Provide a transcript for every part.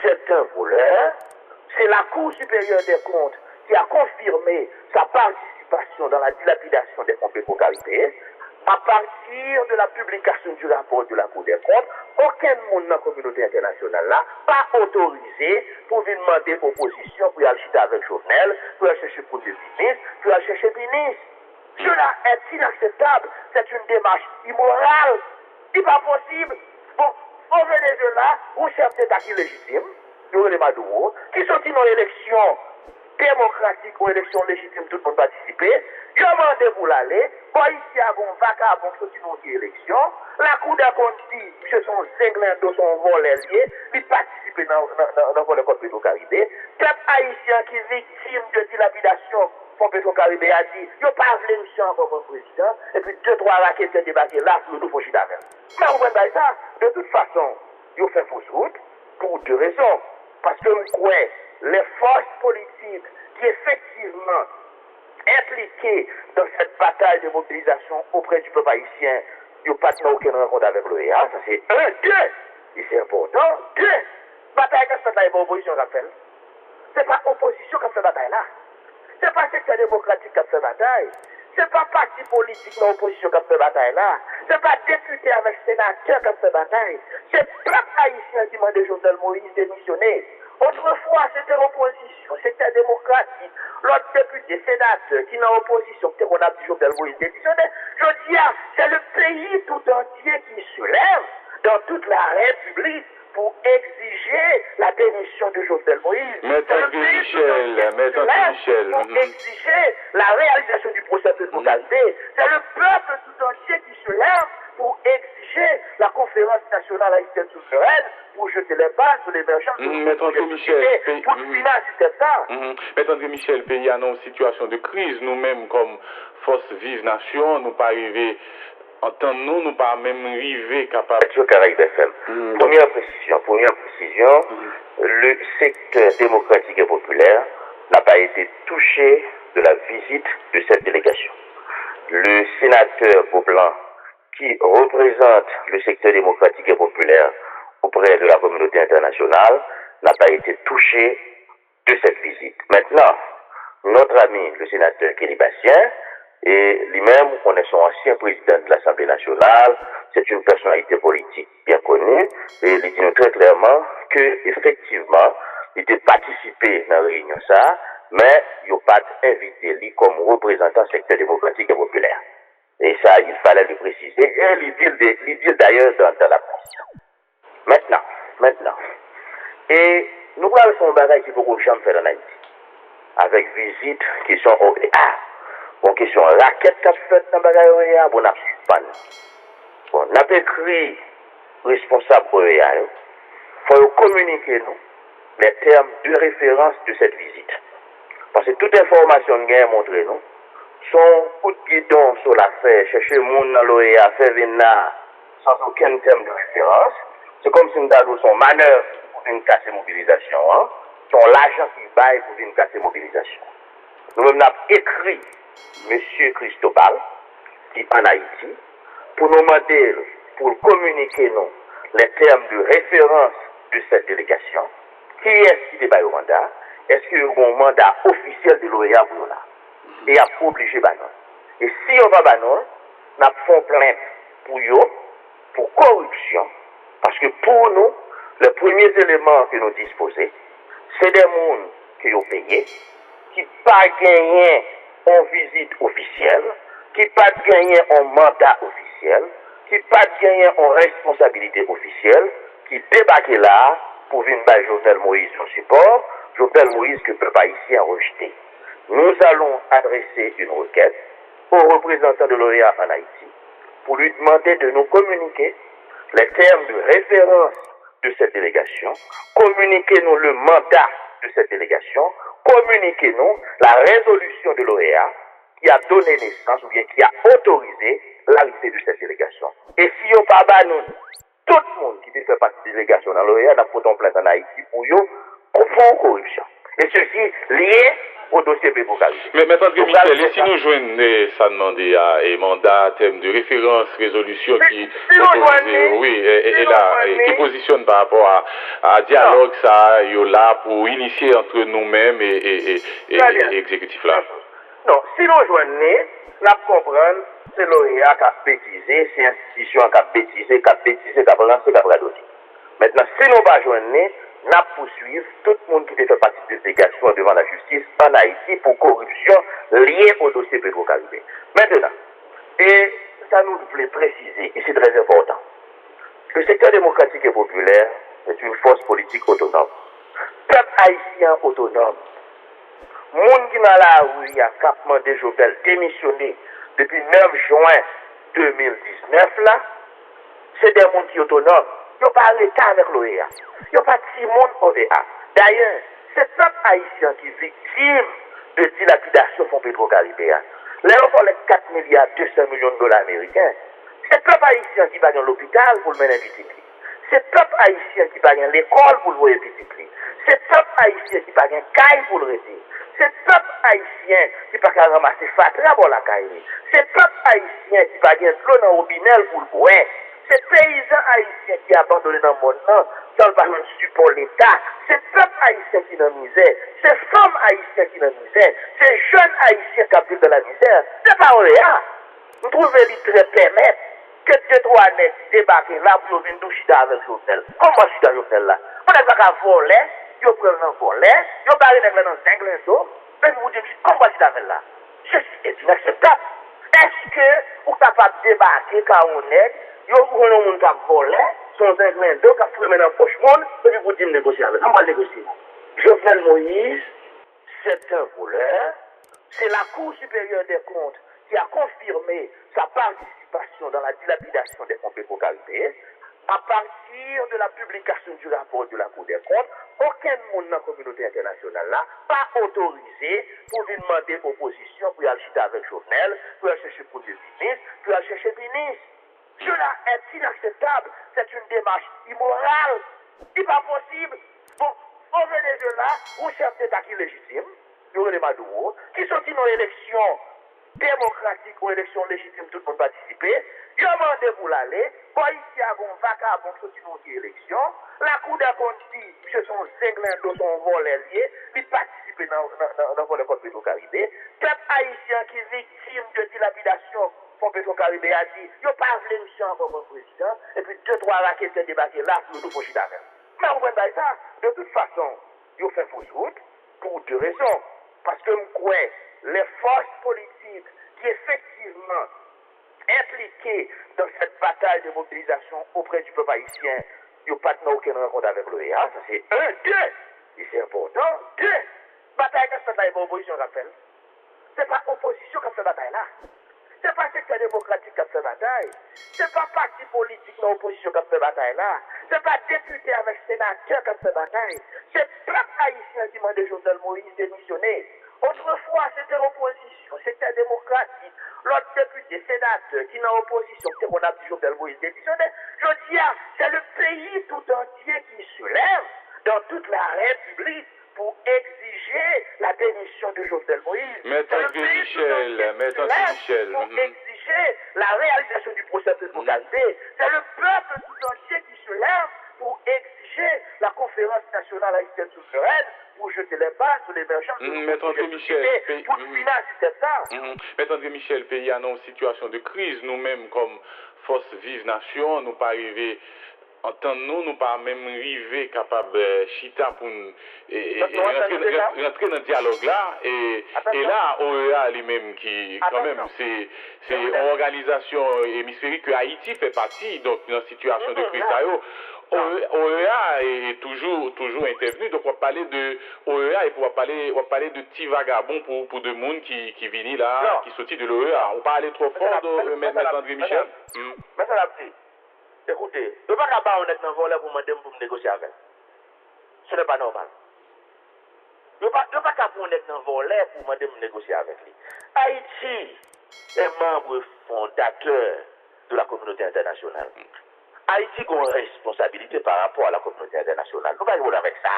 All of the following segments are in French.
c'est un voleur. C'est la Cour supérieure des comptes qui a confirmé sa participation dans la dilapidation des fonds pétro-caribéens. À partir de la publication du rapport de la Cour des comptes, aucun monde dans la communauté internationale là pas autorisé pour venir demander opposition pour aller chiter avec Jovenel, pour aller chercher Premier ministre, pour aller chercher ministre. Cela est inacceptable. C'est une démarche immorale. C'est pas possible. Bon, au Venezuela, où chef d'État qui est légitime, le Maduro, qui sont dans l'élection démocratique ou élection légitime, tout le monde participer. Ils ont demandé pour l'aller. Bon, ici, à un vagabond qui sont dans l'élection. La Cour des comptes dit que son zinglin, son volet lié, il participe dans le code pétro-caribéen. Peuple haïtien qui est victime de dilapidation, fonds pétro-caribéen a dit, il n'y a pas voulu monsieur encore comme président, et puis 2-3 raquettes ont débarqué là, pour nous, faut chier avec. Mais vous comprenez ça? De toute façon, ils ont fait fausse route pour 2 raisons. Parce que vous croyez, les forces politiques qui effectivement impliquées dans cette bataille de mobilisation auprès du peuple haïtien, ils n'ont pas aucune rencontre avec l'OEA, ça c'est 1, 2, et c'est important, 2, bataille qui fait la opposition qui a fait. C'est pas opposition qui a fait bataille là. C'est pas secteur démocratique qui a fait bataille. C'est pas parti politique dans l'opposition qui a fait bataille là. C'est pas député avec sénateur qui a fait bataille. C'est peuple haïtien qui m'a demandé Jovenel Moïse démissionner. Autrefois, c'était l'opposition, c'était démocratique. L'autre député, sénateur, qui est dans l'opposition, qui a dit Jovenel Moïse démissionner. Je dis, c'est le pays tout entier qui se lève dans toute la République pour exiger la démission de Jovenel Moïse. Maître Michel. Pour exiger la réalisation du procès pétro-caribéen. C'est le peuple tout entier qui se lève pour exiger la conférence nationale haïtienne souveraine pour jeter les bases sur l'émergence Maître André Michel, pour financer ça. Maître André Michel, pays en situation de crise, nous-mêmes comme force vive nation, nous pas arriver en temps nous pas même arriver capable. Première précision, le secteur démocratique et populaire n'a pas été touché de la visite de cette délégation. Le sénateur Beaublanc, qui représente le secteur démocratique et populaire auprès de la communauté internationale, n'a pas été touché de cette visite. Maintenant, notre ami, le sénateur Kelly Bastien, et lui-même, on est son ancien président de l'Assemblée nationale, c'est une personnalité politique bien connue, et il dit très clairement que, effectivement, il a participé dans la réunion ça, mais il n'a pas invité lui comme représentant du secteur démocratique et populaire. Et ça, il fallait le préciser, et il dit d'ailleurs dans la presse. Maintenant, et nous allons faire un bagage qui beaucoup de gens faire en Haïti, avec visite qui sont au bon question, raquette qu'a fait dans bagage OEA, bon n'a pas. Bon, n'a pas écrit responsable OEA, faut communiquer nous les termes de référence de cette visite. Parce que toute information que nous montré nous, son coup de guidon sur l'affaire, chercher le monde dans l'OEA, faire venir sans aucun terme de référence, c'est comme si nous avons son manœuvre pour une casser mobilisation, hein? Son l'argent qui baille pour une casser mobilisation. Nous-mêmes avons écrit M. Cristobal, qui est en Haïti, pour nous demander, pour communiquer nous, les termes de référence de cette délégation. Qui est-ce qui débat au mandat? Est-ce qu'il y a un mandat officiel de l'OEA pour nous là? Et il a obligé Banon. Et si on va Banon, nous avons plainte pour eux, pour corruption, parce que pour nous, les premiers éléments que nous disposons, c'est des gens qui ont payé, qui n'ont pas gagné en visite officielle, qui n'ont pas gagné en mandat officiel, qui n'ont pas gagné en responsabilité officielle, qui débarquent là pour venir par Jovenel Moïse son support, Jovenel Moïse que le peuple haïtien a rejeté. Nous allons adresser une requête aux représentants de l'OEA en Haïti pour lui demander de nous communiquer les termes de référence de cette délégation, communiquez-nous le mandat de cette délégation, communiquez-nous la résolution de l'OEA qui a donné naissance ou bien qui a autorisé l'arrivée de cette délégation. Et si on pas bas nous, tout le monde qui fait partie de la délégation dans l'OEA n'a pas de plainte en Haïti pour corruption. Et ceci lié au au dossier Pétrocaribe. Mais maintenant, Michel, et si nous joignons ça demandé à mandat, thème de référence, résolution qui qui positionne par rapport à dialogue, ça, il y là pour initier entre nous-mêmes et exécutif là. Non, si nous joignons, nous comprenons, c'est l'OEA qui a bêtisé, c'est l'institution qui a bêtisé, qui a lancé, qui a radoté. Maintenant, si nous ne pas joignons, nous poursuivons tout le monde qui fait partie de délégation devant la justice en Haïti pour corruption liée au dossier Pétrocaribe. Maintenant, et ça nous voulait préciser, et c'est très important, le secteur démocratique et populaire est une force politique autonome. Peuple haïtien autonome. Moun qui dans la rue, il a capement de Jovenel démissionné depuis 9 juin 2019 là, c'est des gens qui sont autonomes. Ils n'ont pas arrêté avec l'OEA. Ils n'ont pas de monde OEA. D'ailleurs, c'est le peuple haïtien qui est victime de dilapidation fonds Pétrocaribe. Là, on parle de 4 milliards 200 millions de dollars américains. C'est le peuple haïtien qui va dans l'hôpital pour le mener un petit prix. C'est le peuple haïtien qui va dans l'école pour le voir un petit prix. C'est le peuple haïtien qui va dans caille pour le rester. C'est le peuple haïtien qui va ramasser fatra pour la caille. C'est le peuple haïtien qui va dans l'eau dans le robinet pour le boire. C'est le paysan haïtien qui a abandonné dans le monde, qui n'a pas de support l'État. C'est le peuple haïtien qui est dans la misère. C'est les femmes haïtiennes qui sont dans la misère. C'est les jeunes haïtiens qui vivent dans la misère. C'est pas rien. Vous trouvez les très permettre que 2-3 nègres débarquent là pour venir nous chiter avec Jovenel. Comment chiter Jovenel là? On n'est pas qu'à voler, ils prennent un volet, ils barrent les dans 5 linceaux, mais vous dites, comment chiter avec là? C'est inacceptable. Est-ce que vous êtes capable de débarquer quand on est, vous prenez un monde qui a volé, son 5 linceaux, qui a fait dans le poche monde, et puis vous dites négocier avec. On va négocier. Jovenel Moïse, c'est un voleur. C'est la Cour supérieure des comptes qui a confirmé sa participation dans la dilapidation des fonds Pétrocaribe. À partir de la publication du rapport de la Cour des comptes, aucun monde dans la communauté internationale là pas autorisé pour lui demander opposition pour aller chiter avec Jovenel, pour aller chercher pour des ministres, pour aller chercher ministres. Cela est inacceptable. C'est une démarche immorale. Il n'est pas possible. Bon, au Venezuela, un chef d'État qui est légitime, Yohann Maduro, qui sont dans l'élection démocratique ou élection légitime, tout le monde participe. Il a demandé pour l'aller. Bon, ici, à un vacabond qui sont dans l'élection. La Cour des comptes dit que son zinglin de son volet lié, il participe dans le volet contre Pétrocaribe. Peuple haïtien qui est victime de dilapidation pour Pétrocaribe a dit, il n'y a pas de l'émission encore comme président, et puis 2-3 raquettes qui débarquent là pour nous faucher d'affaires. Mais vous comprenez ça? De toute façon, il fait fausse route pour 2 raisons. Parce que les forces politiques qui effectivement impliquées dans cette bataille de mobilisation auprès du peuple haïtien, ils n'ont pas aucune rencontre avec l'OEA. Ça c'est 1, 2. Et c'est important. 2. Bataille qui fait la opposition qui fait. Ce n'est pas l'opposition qui fait bataille là. Ce n'est pas le secteur démocratique qui fait bataille. Ce n'est pas le parti politique dans l'opposition qui fait bataille là. Ce n'est pas député avec sénateur qui fait bataille. C'est le peuple haïtien qui m'a demandé Jovenel Moïse démissionner. Autrefois, c'était l'opposition, c'était démocratique. L'autre député, sénateur qui est en opposition, c'est qu'on a dit Jovenel Moïse démissionné. Je dis, c'est le pays tout entier qui se lève dans toute la République pour exiger la démission de Jovenel Moïse. Maître Michel, pour exiger la réalisation du procès Pétrocaribe. C'est le peuple tout entier qui se lève pour exiger la conférence nationale haïtienne souveraine pour jeter les bases sur les merchants. Maître Michel, pour financer ça. Maître Michel, pays en situation de crise, nous-mêmes comme force vive nation, nous pas arriver en temps nous pas même arriver capable chita pour rentrer dans le dialogue là et là OEA lui-même qui quand même c'est une organisation hémisphérique que Haïti fait partie donc dans une situation de crise OEA est toujours intervenu, donc on va parler de OEA et on va parler de petits vagabonds pour de monde qui viennent là, qui sortent de l'OEA. On parle trop fort de Maître André Michel. Mais ça l'a dit. Écoutez, je ne peux pas honnête dans le volet pour me négocier avec. Ce n'est pas normal. Je ne peux pas honnête dans le volet pour me négocier avec lui. Haïti est membre fondateur de la communauté internationale. Haïti a une responsabilité par rapport à la communauté internationale. Nous ne gagnons avec ça.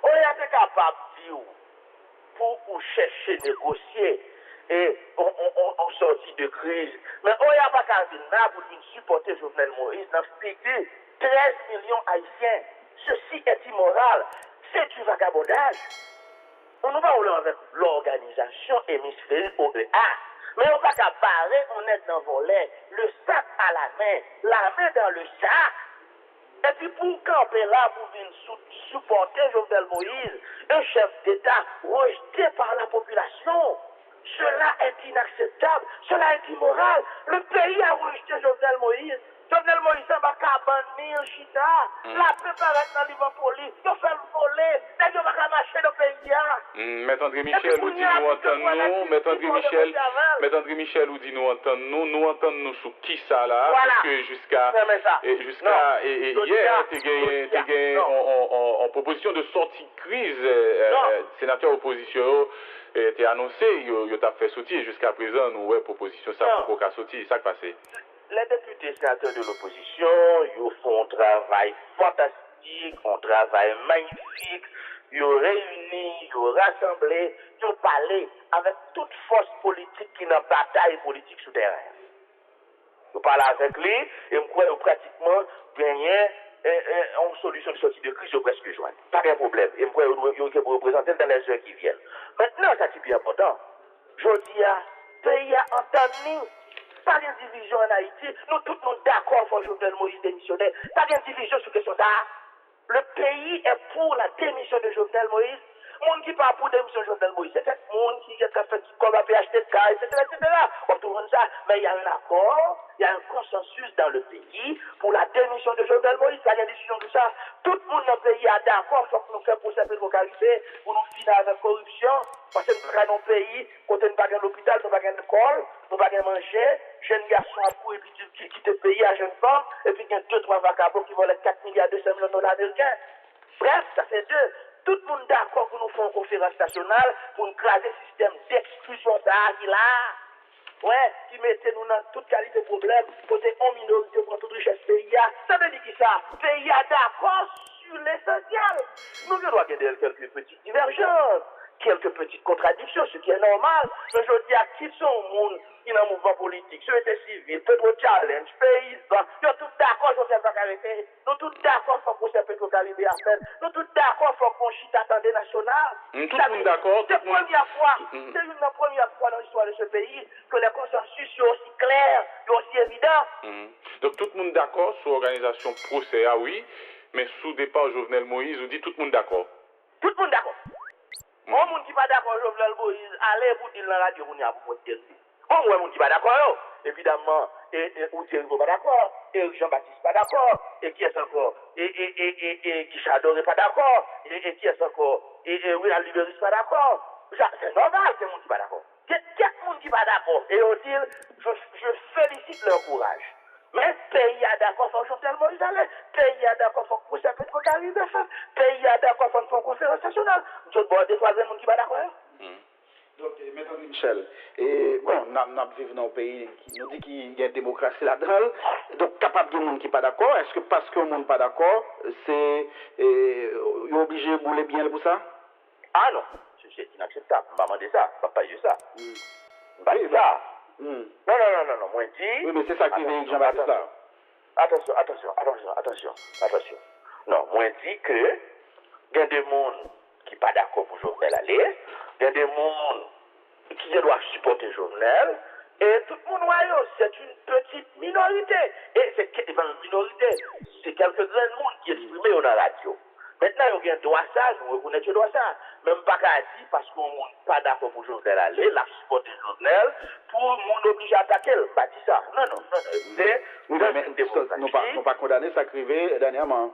On est capable de dire pour chercher, négocier et on sortit de crise. Mais on n'a pas qu'à venir là pour supporter Jovenel Moïse dans ce pays. 13 millions haïtiens. Ceci est immoral. C'est du vagabondage. On ne va pas avec l'organisation hémisphérique OEA. Mais on va qu'à barrer, on est dans le volet, le sac à la main dans le sac. Et puis pour camper là, pour venir supporter Jovenel Moïse, un chef d'État rejeté par la population. Cela est inacceptable, cela est immoral. Le pays a rejeté Jovenel Moïse. Jovenel Moïse va cabani en chita. La paix paraît dans Liverpool. Il fait le voler. Il va marcher dans le pays. Maître André Michel, ou dit nous entendons. Maître André Michel, ou dit nous entendons. Nous entendons sous qui ça là. Voilà. Parce que jusqu'à hier, tu as gagné en proposition de sortie crise. Sénateur opposition. Tu as annoncé, tu as fait sortir jusqu'à présent, nous, ouais, proposition, ça pour qu'à sortir, ça qui passé. Les députés sénateurs de l'opposition, ils font un travail fantastique, un travail magnifique, ils réunissent, ils rassemblent, ils parlent avec toute force politique qui est dans bataille politique souterraine. Ils parlent avec lui, et je crois pratiquement gagner une solution de sortie de crise, presque joindre. Pas de problème. Et je crois qu'ils vont représenter dans les heures qui viennent. Maintenant, ça c'est bien important. Je dis à pays à entendre pas de division en Haïti. Nous tout le monde d'accord pour Jovenel Moïse démissionner. Pas de division sur question ça. Le pays est pour la démission de Jovenel Moïse. Monde qui parle pour la démission de Jovenel Moïse, c'est le monde qui a fait comme la PHTK, etc. On tourne ça. Mais il y a un accord, il y a un consensus dans le pays pour la démission de Jovenel Moïse. Il y a une décision de ça. Tout le monde dans le pays est d'accord pour que nous fassions procès pétrocalité, pour nous finir avec la corruption. Parce que nous sommes dans le pays, quand nous n'avons pas l'hôpital, nous n'avons pas l'école, nous n'avons pas manger. Jeunes garçons à coups et puis qui quittent le pays à jeunes femmes, et puis il y a 2-3 vagabonds qui volent 4 milliards 200 millions de dollars américains. Bref, ça fait deux. Tout le monde d'accord pour nous faire une conférence nationale pour nous craser le système d'exclusion qui là. Ouais, qui mettait nous dans toute qualité de problème, côté en minorité pour toute richesse pays. Ça veut dire qui ça? Pays a d'accord sur l'essentiel. Nous devons avoir quelques petites divergences, quelques petites contradictions, ce qui est normal. Mais je dis à qui sont le monde qui est dans le mouvement politique, société civile, Petro Challenge, paysans, nous sommes tous d'accord sur cette arrêter. Nous sommes tous d'accord pour que Petro Caribé à faire. Nous sommes tous d'accord pour qu'on chite attendez national. Tout le monde d'accord. C'est la première fois, c'est une première fois dans l'histoire de ce pays que les consensus sont aussi clairs, sont aussi évidents. Donc tout le monde d'accord sur l'organisation procès, ah oui, mais sous départ Jovenel Moïse, vous dites tout le monde d'accord. Tout le monde d'accord. Bon, monde qui pas d'accord Jovenel Moïse, allez vous dire dans la radio, vous n'y avez pas de dire. Bon, ouais, monde qui pas d'accord, évidemment, et Thierry pas d'accord, et Jean-Baptiste pas d'accord, et qui est encore, et Guichard n'est pas d'accord, et qui est encore, et William Libéris pas d'accord. C'est normal que le monde qui pas d'accord. Quel monde qui pas d'accord, et on dit, je félicite leur courage. Mais le pays a d'accord pour Jovenel Moïse aller, le pays a d'accord pour que ça peut être Caribé faire, le pays a d'accord pour une conférence nationale. Je dois des troisième monde qui va d'accord. Donc, Maître Michel, et bon, nous vivons dans un pays qui nous dit qu'il y a une démocratie là-dedans, donc capable de monde qui n'est pas d'accord, est-ce que parce que le monde n'est pas d'accord, c'est obligé de bouler bien pour ça? Ah non, c'est inacceptable, je ne vais pas demander ça, je ne vais pas dire ça. Je ne vais pas dire ça. Non, moi je dis... Oui, mais c'est ça qui vient Jean-Baptiste là. Attention. Non, moi je dis que il y a des gens qui ne sont pas d'accord pour Jovenel aller, il y a des gens qui doivent supporter Jovenel, et tout le monde voit, c'est une petite minorité. Et c'est une minorité, c'est quelques grands monde qui expriment dans la radio. Maintenant, il y a un droit ça, nous reconnaissons le droit ça. Même pas qu'à dire parce qu'on n'est pas d'accord pour Jovenel aller, la supporter Jovenel, pour le monde obligé à attaquer, pas dit ça. Non. Oui, mais nous ne pas condamner ça crivé dernièrement.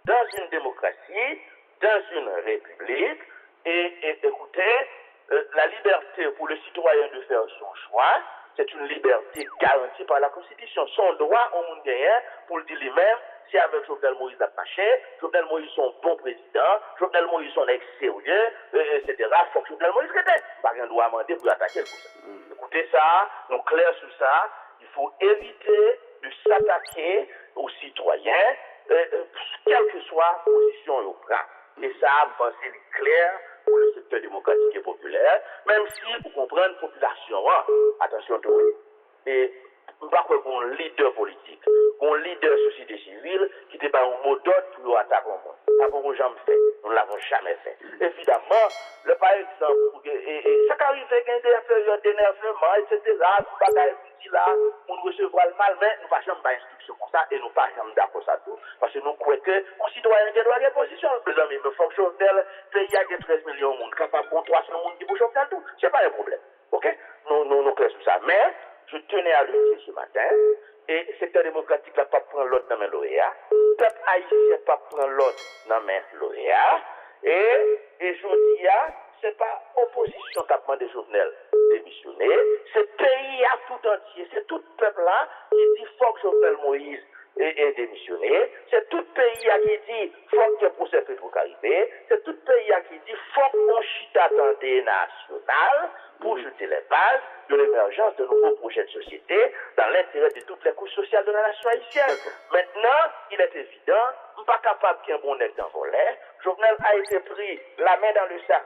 Dans une démocratie, dans une république, et écoutez, la liberté pour le citoyen de faire son choix, c'est une liberté garantie par la Constitution. Son droit au monde gagnant pour le dire lui-même, si avec Jovenel Moïse a marché, Jovenel Moïse son bon président, Jovenel Moïse son ex-sérieux, etc. Il faut que Jovenel Moïse reste. Pas un droit à demander pour attaquer le ça. Écoutez ça, nous clair sur ça, il faut éviter de s'attaquer aux citoyens, quelle que soit la position au prend. Et ça, je pense, c'est clair pour le secteur démocratique et populaire, même si vous comprenez la population, hein, attention tout, et pas qu'on leader politique, qu'on leader société civile qui n'était pas un mot d'ordre pour attaquer le monde. Ça qu'on jamais fait, nous ne l'avons jamais fait. Évidemment, le par exemple, et ça arrive avec des périodes d'énervement, etc., nous pas petit là, on recevra le mal, mais nous ne pas jamais instruction comme ça et nous ne pas jamais d'accord ça tout, parce que nous croyons que les citoyens doivent avoir position. Les amis, il faut que Jovenel, pays il y a 13 millions de monde, capable de 300 monde qui bouge Jovenel tout, ce n'est pas un problème. Ok? Nous clairons sur ça. Mais, je tenais à le dire ce matin, et le secteur démocratique n'a pas prendre l'autre dans mes lauréats, le peuple haïtien pas prendre l'autre dans mes lauréats, et je dis, c'est pas opposition qui a demandé Jovenel démissionner, c'est le pays à tout entier, c'est tout le peuple là qui dit faut que Jovenel Moïse est démissionné, c'est tout le pays qui dit faut que le procès Petro-Caribé, c'est tout le pays qui dit faut qu'on chita dans des nationales pour jeter les bases de l'émergence de nouveaux projets de société dans l'intérêt de toutes les couches sociales de la nation haïtienne. Maintenant, il est évident, on n'est pas capable qu'il y ait un bon nec dans volet. Jovenel a été pris la main dans le sac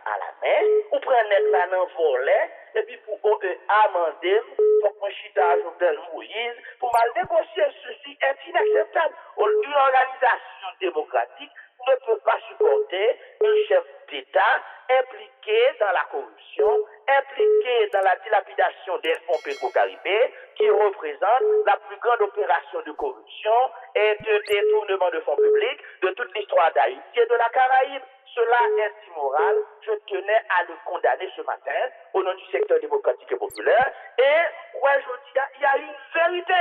à la main, ou prend un nec là dans volet, et puis pour amender, pour qu'on chita à Jovenel Moïse, pour mal négocier, ceci est inacceptable. Une organisation démocratique ne peut pas supporter un chef d'État impliqué dans la corruption, impliqué dans la dilapidation des fonds Petro-Caribé, qui représente la plus grande opération de corruption et de détournement de fonds publics de toute l'histoire d'Haïti et de la Caraïbe. Cela est immoral. Je tenais à le condamner ce matin au nom du secteur démocratique et populaire. Et, ouais, je dis, il y a une vérité.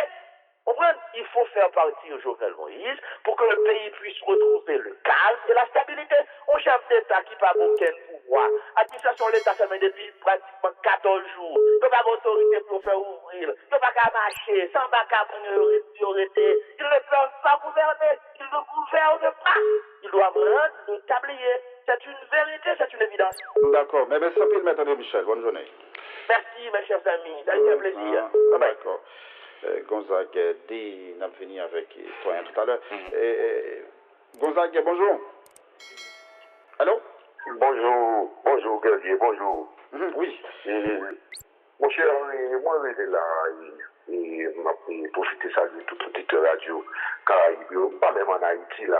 Il faut faire partir Jovenel Moïse pour que le pays puisse retrouver le calme et la stabilité. Un chef d'État qui n'a pas aucun pouvoir. L'administration de l'État fait depuis pratiquement 14 jours. Il n'a pas d'autorité pour faire ouvrir. Il n'a pas qu'à marcher. Sans pas qu'à priorité. Il ne peut pas gouverner. Il ne gouverne pas. Il doit rendre le tablier. C'est une vérité, c'est une évidence. D'accord. Mais merci beaucoup, Maître Michel. Bonne journée. Merci, mes chers amis. Ça a été un plaisir. D'accord. Gonzague dit, n'a venu avec toi tout à l'heure. Gonzague, bonjour. Allô? Bonjour, Gervier, bonjour. Oui. Mon cher, moi, je suis là, et je profite de ça de tout auditeur radio, car pas même en Haïti, là.